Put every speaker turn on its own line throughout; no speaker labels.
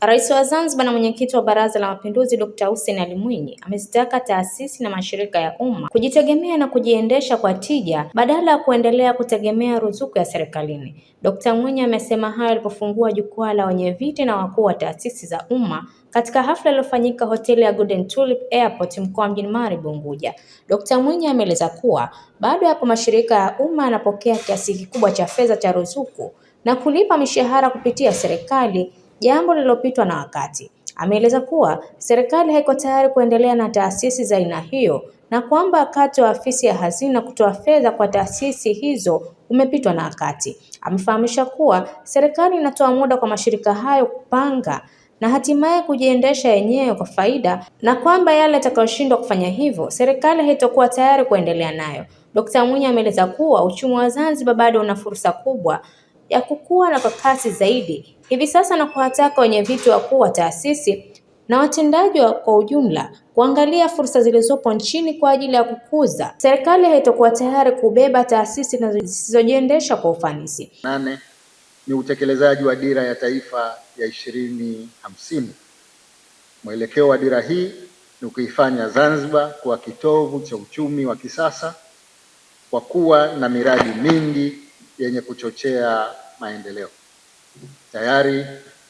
Rais wa Zanzibar na mwenyekiti wa Baraza la Mapinduzi Dr. Hussein Ali Mwinyi amezitaka taasisi na mashirika ya umma kujitegemea na kujiendesha kwa tija badala ya kuendelea kutegemea ruzuku ya serikalini. Dr. Mwinyi amesema hayo alipofungua jukwaa la wenyeviti na wakuu wa taasisi za umma katika hafla iliyofanyika hoteli ya Golden Tulip Airport mkoa mjini Magharibi Unguja. Dr. Mwinyi ameeleza kuwa bado yapo mashirika ya umma yanapokea kiasi kikubwa cha fedha cha ruzuku na kulipa mishahara kupitia serikali, jambo lililopitwa na wakati. Ameeleza kuwa serikali haiko tayari kuendelea na taasisi za aina hiyo na kwamba wakati wa afisi ya hazina kutoa fedha kwa taasisi hizo umepitwa na wakati. Amefahamisha kuwa serikali inatoa muda kwa mashirika hayo kupanga na hatimaye kujiendesha yenyewe kwa faida na kwamba yale yatakayoshindwa kufanya hivyo serikali haitakuwa tayari kuendelea nayo. Dr. Mwinyi ameeleza kuwa uchumi wa Zanzibar bado una fursa kubwa ya kukua na kwa kasi zaidi hivi sasa, na kuwataka wenyeviti wakuu wa taasisi na watendaji kwa ujumla kuangalia fursa zilizopo nchini kwa ajili ya kukuza. Serikali haitakuwa tayari kubeba taasisi zisizojiendesha kwa ufanisi.
8 ni utekelezaji wa dira ya taifa ya 2050. Mwelekeo wa dira hii ni kuifanya Zanzibar kuwa kitovu cha uchumi wa kisasa kwa kuwa na miradi mingi yenye kuchochea maendeleo. Tayari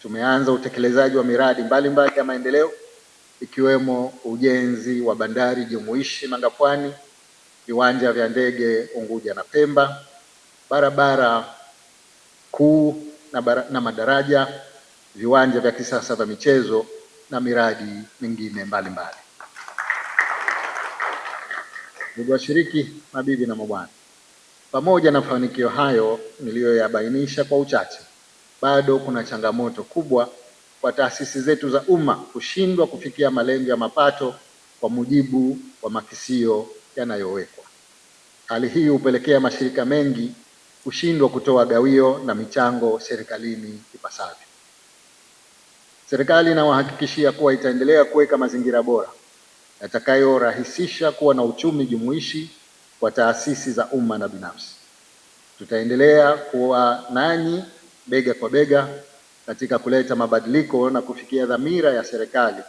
tumeanza utekelezaji wa miradi mbalimbali ya maendeleo ikiwemo ujenzi wa bandari jumuishi Mangapwani, viwanja vya ndege Unguja na Pemba, barabara kuu na madaraja, viwanja vya kisasa vya michezo na miradi mingine mbalimbali. Ndugu washiriki, mabibi na mabwana, pamoja na mafanikio hayo niliyoyabainisha kwa uchache, bado kuna changamoto kubwa kwa taasisi zetu za umma kushindwa kufikia malengo ya mapato kwa mujibu wa makisio yanayowekwa. Hali hii hupelekea mashirika mengi kushindwa kutoa gawio na michango serikalini ipasavyo. Serikali inawahakikishia kuwa itaendelea kuweka mazingira bora yatakayorahisisha kuwa na uchumi jumuishi kwa taasisi za umma na binafsi. Tutaendelea kuwa nanyi bega kwa bega katika kuleta mabadiliko na kufikia dhamira ya serikali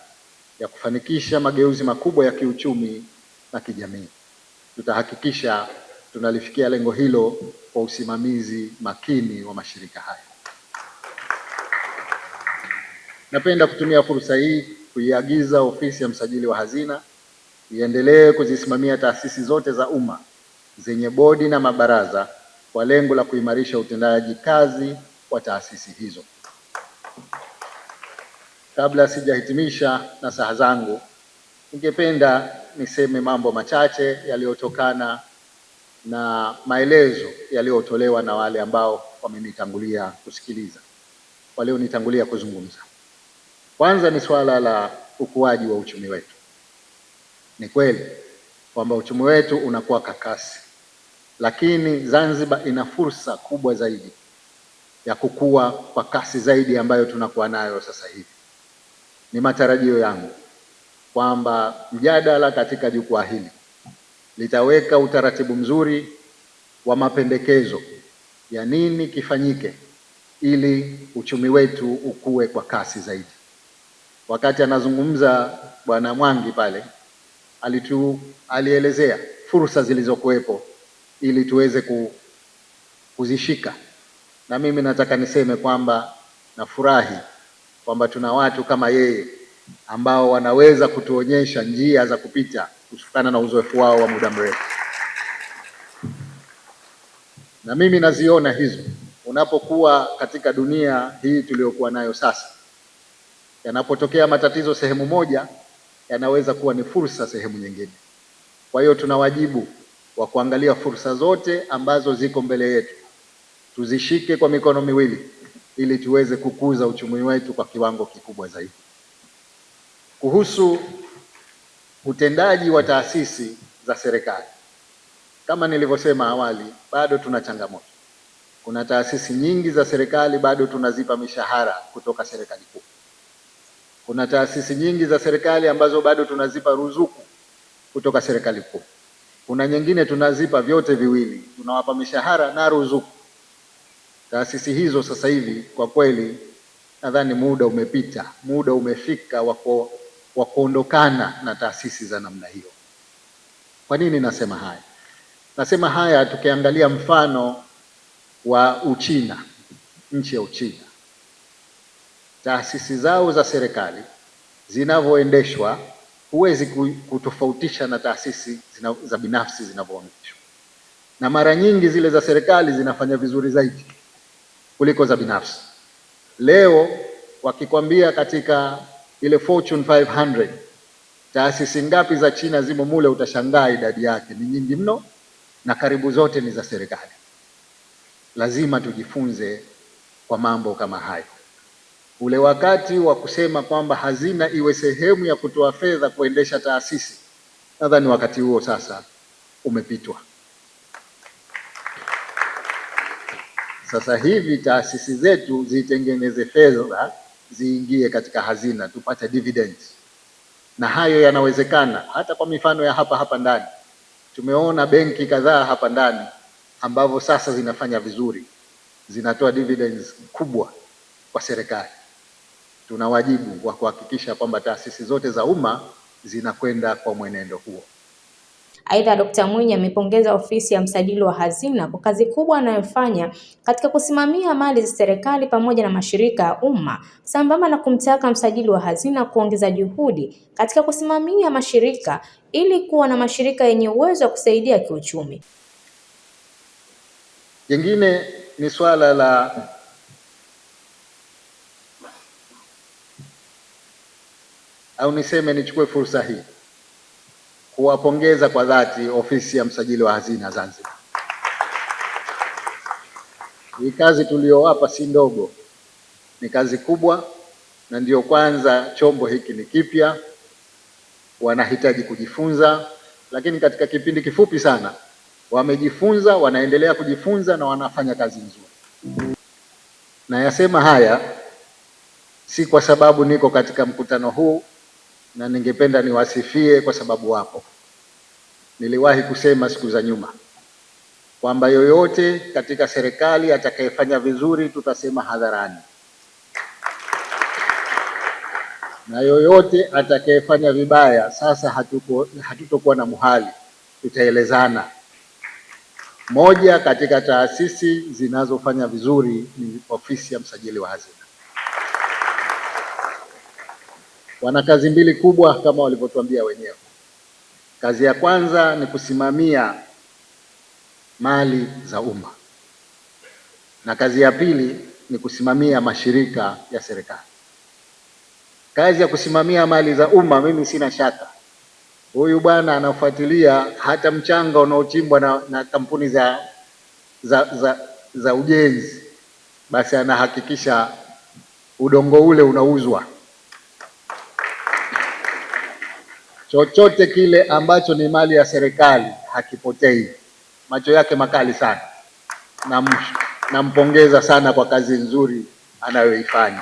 ya kufanikisha mageuzi makubwa ya kiuchumi na kijamii. Tutahakikisha tunalifikia lengo hilo kwa usimamizi makini wa mashirika haya. Napenda kutumia fursa hii kuiagiza ofisi ya msajili wa hazina iendelee kuzisimamia taasisi zote za umma zenye bodi na mabaraza kwa lengo la kuimarisha utendaji kazi wa taasisi hizo. Kabla sijahitimisha nasaha zangu, ningependa niseme mambo machache yaliyotokana na maelezo yaliyotolewa na wale ambao wamenitangulia kusikiliza, walionitangulia kuzungumza. Kwanza ni swala la ukuaji wa uchumi wetu. Ni kweli kwamba uchumi wetu unakuwa kwa kasi, lakini Zanzibar ina fursa kubwa zaidi ya kukua kwa kasi zaidi ambayo tunakuwa nayo sasa hivi. Ni matarajio yangu kwamba mjadala katika jukwaa hili litaweka utaratibu mzuri wa mapendekezo ya nini kifanyike ili uchumi wetu ukue kwa kasi zaidi. Wakati anazungumza Bwana Mwangi pale alielezea fursa zilizokuwepo ili tuweze kuzishika, na mimi nataka niseme kwamba nafurahi kwamba tuna watu kama yeye ambao wanaweza kutuonyesha njia za kupita kutokana na uzoefu wao wa muda mrefu, na mimi naziona hizo. Unapokuwa katika dunia hii tuliyokuwa nayo sasa, yanapotokea matatizo sehemu moja yanaweza kuwa ni fursa sehemu nyingine. Kwa hiyo tuna wajibu wa kuangalia fursa zote ambazo ziko mbele yetu, tuzishike kwa mikono miwili ili tuweze kukuza uchumi wetu kwa kiwango kikubwa zaidi. Kuhusu utendaji wa taasisi za serikali, kama nilivyosema awali, bado tuna changamoto. Kuna taasisi nyingi za serikali bado tunazipa mishahara kutoka serikali kuu. Kuna taasisi nyingi za serikali ambazo bado tunazipa ruzuku kutoka serikali kuu. Kuna nyingine tunazipa vyote viwili, tunawapa mishahara na ruzuku. Taasisi hizo sasa hivi kwa kweli nadhani muda umepita, muda umefika wa kuondokana na taasisi za namna hiyo. Kwa nini nasema haya? Nasema haya tukiangalia mfano wa Uchina, nchi ya Uchina, taasisi zao za serikali zinavyoendeshwa huwezi kutofautisha na taasisi za binafsi zinavyoendeshwa, na mara nyingi zile za serikali zinafanya vizuri zaidi kuliko za binafsi. Leo wakikwambia katika ile Fortune 500 taasisi ngapi za China zimo mule, utashangaa idadi yake ni nyingi mno, na karibu zote ni za serikali. Lazima tujifunze kwa mambo kama hayo. Ule wakati wa kusema kwamba hazina iwe sehemu ya kutoa fedha kuendesha taasisi, nadhani wakati huo sasa umepitwa. Sasa hivi taasisi zetu zitengeneze fedha ziingie katika hazina, tupate dividends, na hayo yanawezekana hata kwa mifano ya hapa ndani. Tumeona benki kadhaa hapa ndani ambavyo sasa zinafanya vizuri, zinatoa dividends kubwa kwa serikali. Tuna wajibu wa kuhakikisha kwamba taasisi zote za umma zinakwenda kwa mwenendo huo.
Aidha, Dkt. Mwinyi amepongeza ofisi ya msajili wa hazina kwa kazi kubwa anayofanya katika kusimamia mali za serikali pamoja na mashirika ya umma, sambamba na kumtaka msajili wa hazina kuongeza juhudi katika kusimamia mashirika ili kuwa na mashirika yenye uwezo wa kusaidia kiuchumi.
Jingine ni swala la au niseme, nichukue fursa hii kuwapongeza kwa dhati ofisi ya msajili wa hazina Zanzibar. Hii kazi tuliyowapa si ndogo, ni kazi kubwa, na ndiyo kwanza chombo hiki ni kipya, wanahitaji kujifunza, lakini katika kipindi kifupi sana wamejifunza, wanaendelea kujifunza na wanafanya kazi nzuri. Na yasema haya si kwa sababu niko katika mkutano huu, na ningependa niwasifie kwa sababu wapo. Niliwahi kusema siku za nyuma kwamba yoyote katika serikali atakayefanya vizuri tutasema hadharani, na yoyote atakayefanya vibaya sasa hatutokuwa na muhali, tutaelezana. Moja katika taasisi zinazofanya vizuri ni ofisi ya msajili wa hazina. Wana kazi mbili kubwa kama walivyotuambia wenyewe. Kazi ya kwanza ni kusimamia mali za umma, na kazi ya pili ni kusimamia mashirika ya serikali. Kazi ya kusimamia mali za umma, mimi sina shaka huyu bwana anafuatilia hata mchanga unaochimbwa na kampuni za ujenzi, basi anahakikisha udongo ule unauzwa. Chochote kile ambacho ni mali ya serikali hakipotei. Macho yake makali sana, nampongeza sana kwa kazi nzuri anayoifanya.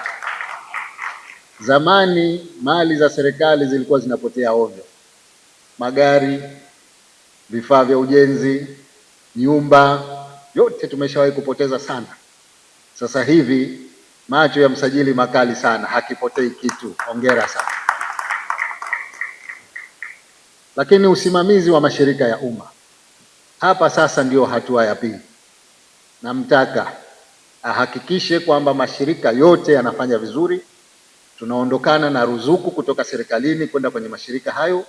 Zamani mali za serikali zilikuwa zinapotea ovyo, magari, vifaa vya ujenzi, nyumba, yote tumeshawahi kupoteza sana. Sasa hivi macho ya msajili makali sana, hakipotei kitu. Hongera sana. Lakini usimamizi wa mashirika ya umma, hapa sasa ndio hatua ya pili. Namtaka ahakikishe kwamba mashirika yote yanafanya vizuri. Tunaondokana na ruzuku kutoka serikalini kwenda kwenye mashirika hayo.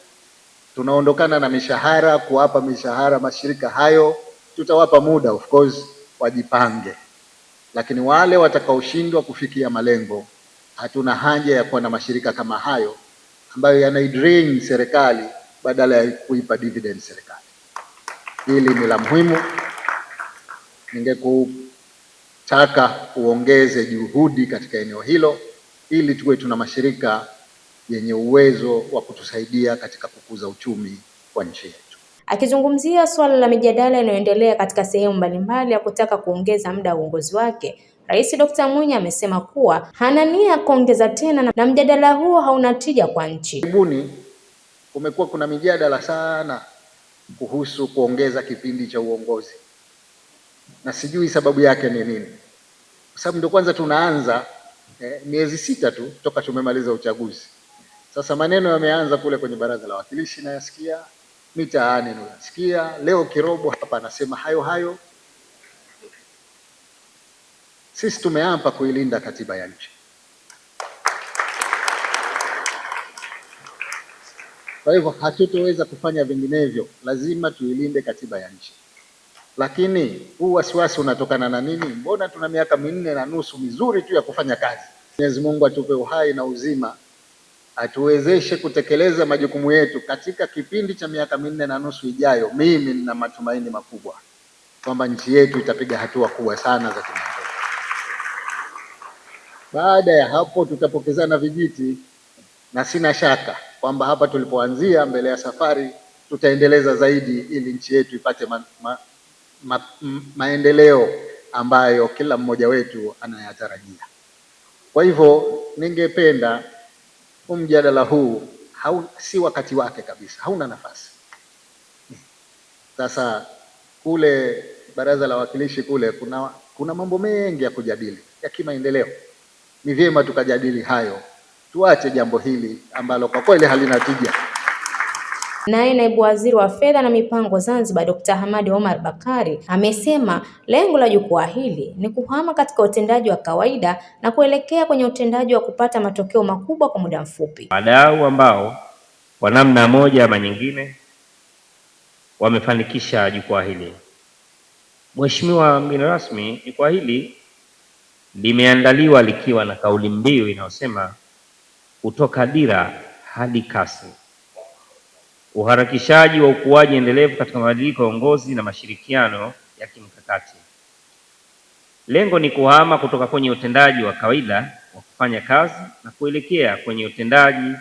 Tunaondokana na mishahara, kuwapa mishahara mashirika hayo. Tutawapa muda, of course, wajipange. Lakini wale watakaoshindwa kufikia malengo, hatuna haja ya kuwa na mashirika kama hayo ambayo yanaidrain serikali badala ya kuipa dividend serikali. Hili ni la muhimu. Ningekutaka uongeze juhudi katika eneo hilo ili tuwe tuna mashirika yenye uwezo wa kutusaidia katika kukuza uchumi wa nchi yetu.
Akizungumzia suala la mijadala inayoendelea katika sehemu mbalimbali ya kutaka kuongeza muda wa uongozi wake, Rais Dr. Mwinyi amesema kuwa hana nia kuongeza tena na mjadala huo hauna tija kwa nchi.
Karibuni kumekuwa kuna mijadala sana kuhusu kuongeza kipindi cha uongozi, na sijui sababu yake ni nini, kwa sababu ndio kwanza tunaanza miezi 6 tu toka tumemaliza uchaguzi. Sasa maneno yameanza kule kwenye baraza la wawakilishi, nayasikia mitaani, nayasikia leo Kirobo hapa anasema hayo hayo. Sisi tumeapa kuilinda katiba ya nchi. Kwa hivyo hatutoweza kufanya vinginevyo, lazima tuilinde katiba ya nchi. Lakini huu wasiwasi unatokana na nini? Mbona tuna miaka 4.5 mizuri tu ya kufanya kazi. Mwenyezi Mungu atupe uhai na uzima, atuwezeshe kutekeleza majukumu yetu katika kipindi cha miaka 4.5 ijayo. Mimi nina matumaini makubwa kwamba nchi yetu itapiga hatua kubwa sana za kimaendeleo. Baada ya hapo tutapokezana vijiti, na sina shaka kwamba hapa tulipoanzia mbele ya safari tutaendeleza zaidi ili nchi yetu ipate maendeleo ambayo kila mmoja wetu anayatarajia. Kwa hivyo ningependa mjadala huu si wakati wake kabisa, hauna nafasi. Sasa kule baraza la wawakilishi kule kuna mambo mengi ya kujadili ya kimaendeleo. Ni vyema tukajadili hayo, tuache jambo hili ambalo kwa kweli halina tija.
Naye naibu waziri wa fedha na mipango Zanzibar, Dr. Hamad Omar Bakari amesema lengo la jukwaa hili ni kuhama katika utendaji wa kawaida na kuelekea kwenye utendaji wa kupata matokeo makubwa kwa muda mfupi.
Wadau ambao kwa namna moja ama nyingine wamefanikisha jukwaa hili. Mheshimiwa mgeni rasmi, jukwaa hili limeandaliwa likiwa na kauli mbiu inayosema kutoka dira hadi kasi, uharakishaji wa ukuaji endelevu katika mabadiliko ya uongozi na mashirikiano ya kimkakati. Lengo ni kuhama kutoka kwenye utendaji wa kawaida wa kufanya kazi na kuelekea kwenye utendaji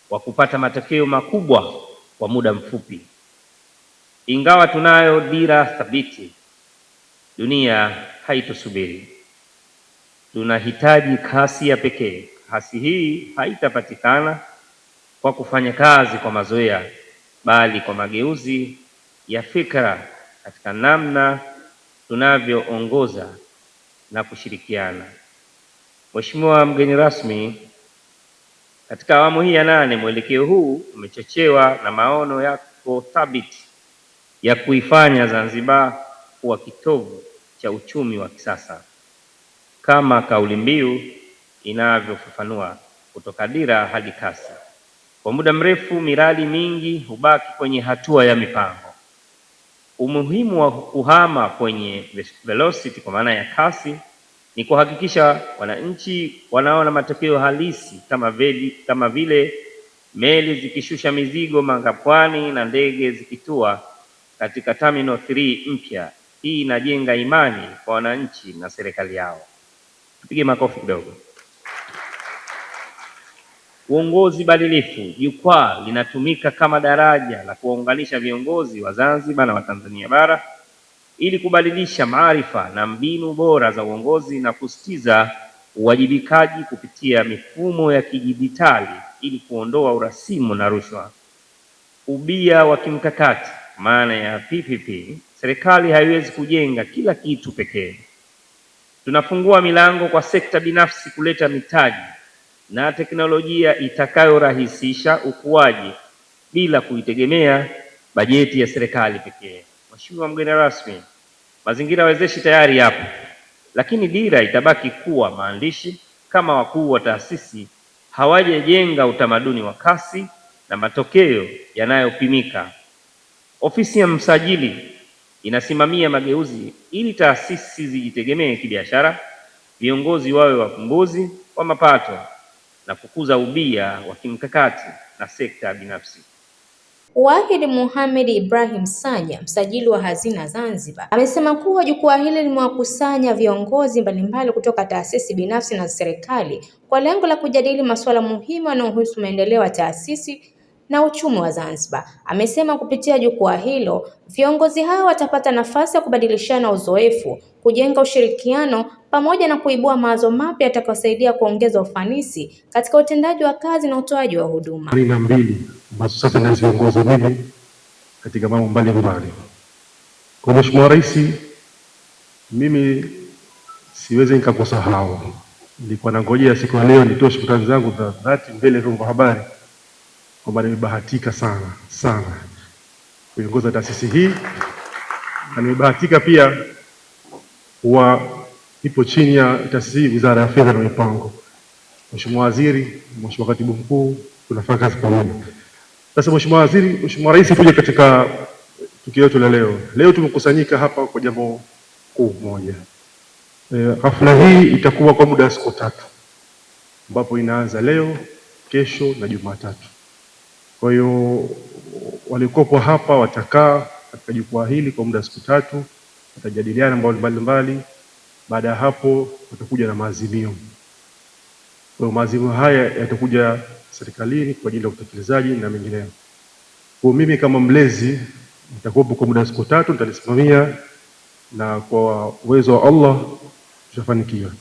wa kupata matokeo makubwa kwa muda mfupi. Ingawa tunayo dira thabiti, dunia haitusubiri. Tunahitaji kasi ya pekee. Kasi hii haitapatikana kwa kufanya kazi kwa mazoea, bali kwa mageuzi ya fikra katika namna tunavyoongoza na kushirikiana. Mheshimiwa mgeni rasmi, katika awamu hii ya 8 mwelekeo huu umechochewa na maono yako thabiti ya kuifanya Zanzibar kuwa kitovu cha uchumi wa kisasa, kama kauli mbiu inavyofafanua, kutoka dira hadi kasi. Kwa muda mrefu miradi mingi hubaki kwenye hatua ya mipango. Umuhimu wa kuhama kwenye velocity, kwa maana ya kasi, ni kuhakikisha wananchi wanaona matokeo halisi kama vile meli zikishusha mizigo Mangapwani na ndege zikitua katika Terminal 3 mpya. Hii inajenga imani kwa wananchi na serikali yao. Tupige makofi kidogo. Uongozi badilifu. Jukwaa linatumika kama daraja la kuwaunganisha viongozi wa Zanzibar na Watanzania bara ili kubadilisha maarifa na mbinu bora za uongozi na kusitiza uwajibikaji kupitia mifumo ya kidijitali ili kuondoa urasimu na rushwa. Ubia wa kimkakati, maana ya PPP. Serikali haiwezi kujenga kila kitu pekee. Tunafungua milango kwa sekta binafsi kuleta mitaji na teknolojia itakayorahisisha ukuaji bila kuitegemea bajeti ya serikali pekee. Mheshimiwa mgeni rasmi, mazingira wezeshi tayari yapo, lakini dira itabaki kuwa maandishi kama wakuu wa taasisi hawajajenga utamaduni wa kasi na matokeo yanayopimika. Ofisi ya msajili inasimamia mageuzi ili taasisi zijitegemee kibiashara, viongozi wawe wafumbuzi wa mapato na kukuza ubia wa kimkakati na sekta binafsi.
Wahid Mohamed Ibrahim Sanya, msajili wa hazina Zanzibar, amesema kuwa jukwaa hili limewakusanya viongozi mbalimbali kutoka taasisi binafsi na serikali kwa lengo la kujadili masuala muhimu yanayohusu maendeleo ya taasisi na uchumi wa Zanzibar. Amesema kupitia jukwaa hilo viongozi hao watapata nafasi ya kubadilishana uzoefu, kujenga ushirikiano pamoja na kuibua mawazo mapya yatakayosaidia kuongeza ufanisi katika utendaji wa kazi na utoaji wa huduma.
2 ambazo sasa naziongoza mimi katika mambo mbalimbali. Kwa Mheshimiwa Rais, mimi siwezi nikakusahau nilikuwa nangojea siku ya leo nitoe shukrani zangu za dhati mbele ya vyombo vya habari kwamba nimebahatika sana kuiongoza taasisi hii, na nimebahatika pia kuwa nipo chini ya taasisi hii, Wizara ya Fedha na Mipango. Mheshimiwa Waziri, Mheshimiwa Katibu Mkuu, tunafanya kazi pamoja. Sasa Mheshimiwa Waziri, Mheshimiwa Rais kuja katika tukio letu la leo. Leo tumekusanyika hapa kwa jambo kuu moja. Hafla hii itakuwa kwa muda wa siku 3 ambapo inaanza leo, kesho na Jumatatu. Kwa hiyo walikopo hapa watakaa katika jukwaa hili kwa muda wa siku 3, watajadiliana mambo mbalimbali. Baada ya hapo watakuja na maazimio. Kwa hiyo maazimio haya yatakuja serikalini kwa ajili ya utekelezaji na mengineyo. Kwa mimi kama mlezi nitakuwa kwa muda wa siku 3, nitalisimamia na kwa uwezo wa Allah tutafanikiwa.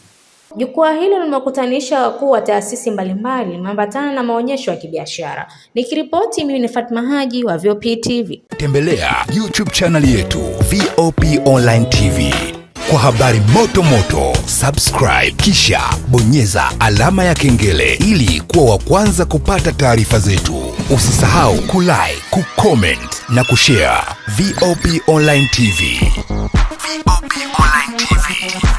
Jukwaa hilo limekutanisha wakuu wa taasisi mbalimbali, limeambatana na maonyesho ya kibiashara. Nikiripoti mimi ni Fatma Haji wa VOP TV.
Tembelea YouTube channel yetu VOP Online TV kwa habari moto, subscribe kisha bonyeza alama ya kengele ili kuwa wa kwanza kupata taarifa zetu. Usisahau kulike, kucomment na kushare. VOP Online TV. VOP Online TV.